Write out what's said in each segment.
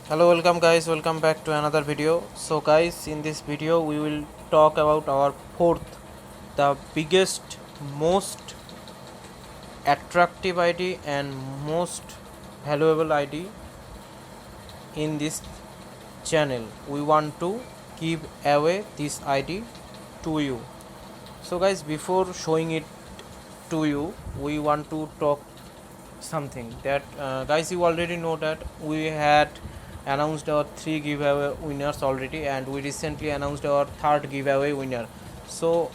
Hello, welcome guys, welcome back to another video. So guys, in this video we will talk about our fourth, the biggest, most attractive ID and most valuable ID in this channel. We want to give away this ID to you. So guys, before showing it to you, we want to talk something that guys, you already know that we had announced our 3 giveaway winners already, and we recently announced our 3rd giveaway winner. So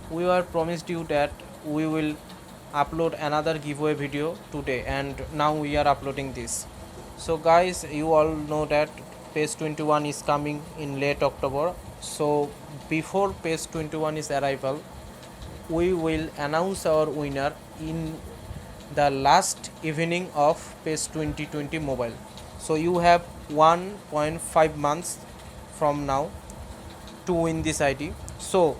we were promised you that we will upload another giveaway video today, and now we are uploading this. So guys, you all know that PES 21 is coming in late October. So before PES 21 is arrival, we will announce our winner in the last evening of PES 2020 mobile. So you have 1.5 months from now to win this ID. So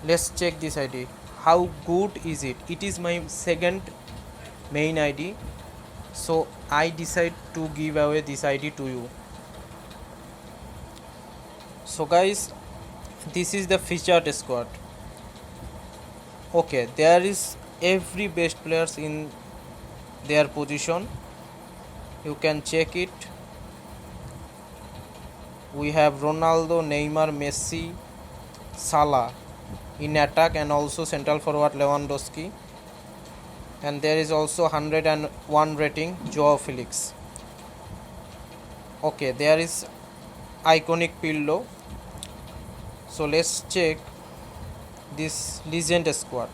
let's check this ID. How good is it? It is my second main ID. So I decide to give away this ID to you. So guys, this is the featured squad. Okay, there is every best players in their position. You can check it. We have Ronaldo, Neymar, Messi, Salah in attack, and also central forward Lewandowski, and there is also 101 rating Joao Felix. Okay, there is iconic Pirlo. So let's check this legend squad.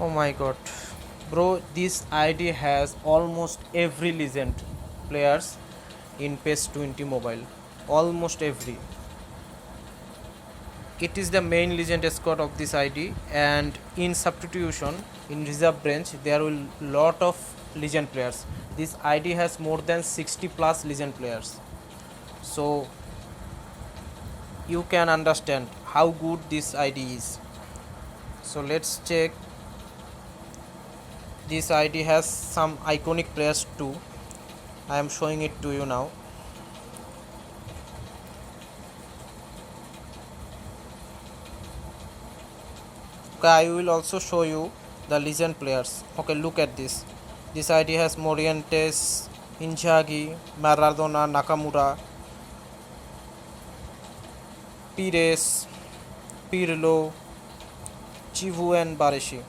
Oh my god, bro, this ID has almost every legend players in PES 20 mobile. Almost every. It is the main legend squad of this ID, and in substitution, in reserve bench, there will lot of legend players. This ID has more than 60 plus legend players. So you can understand how good this ID is. So let's check. This ID has some iconic players too. I am showing it to you now. Okay, I will also show you the legend players. Okay, look at this. This ID has Morientes, Inzaghi, Maradona, Nakamura, Pires, Pirlo, Chivu, and Barishi.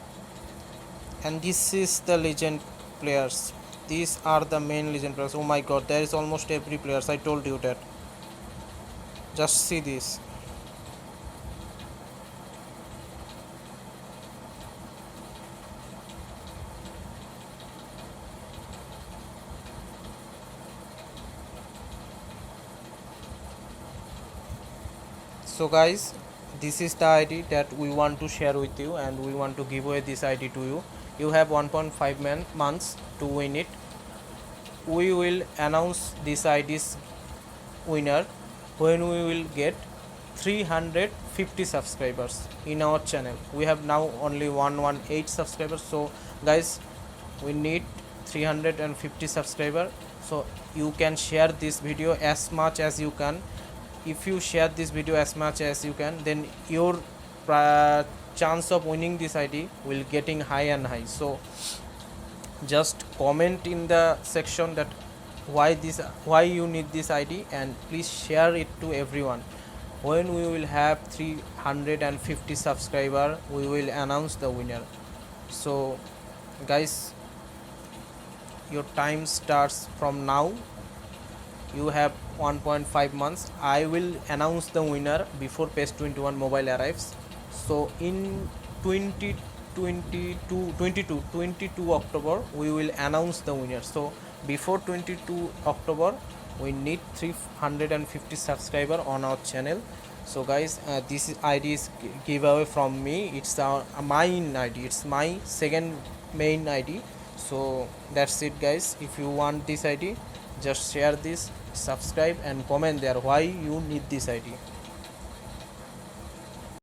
And this is the legend players. These are the main legend players. Oh my god, there is almost every players. I told you that. Just see this. So guys, this is the ID that we want to share with you, and we want to give away this ID to you. You have 1.5 months to win it. We will announce this ID's winner when we will get 350 subscribers in our channel. We have now only 118 subscribers. So guys, we need 350 subscribers. So you can share this video as much as you can. If you share this video as much as you can, then your chance of winning this ID will getting high and high. So just comment in the section that why you need this ID, and please share it to everyone. When we will have 350 subscribers, we will announce the winner. So guys, your time starts from now. You have 1.5 months. I will announce the winner before PES 21 mobile arrives. So in 22 October we will announce the winner. So before 22 October we need 350 subscriber on our channel. So guys, this ID is giveaway from me. It's mine ID. It's my second main ID. So that's it guys. If you want this ID, just share this subscribe and comment there why you need this id.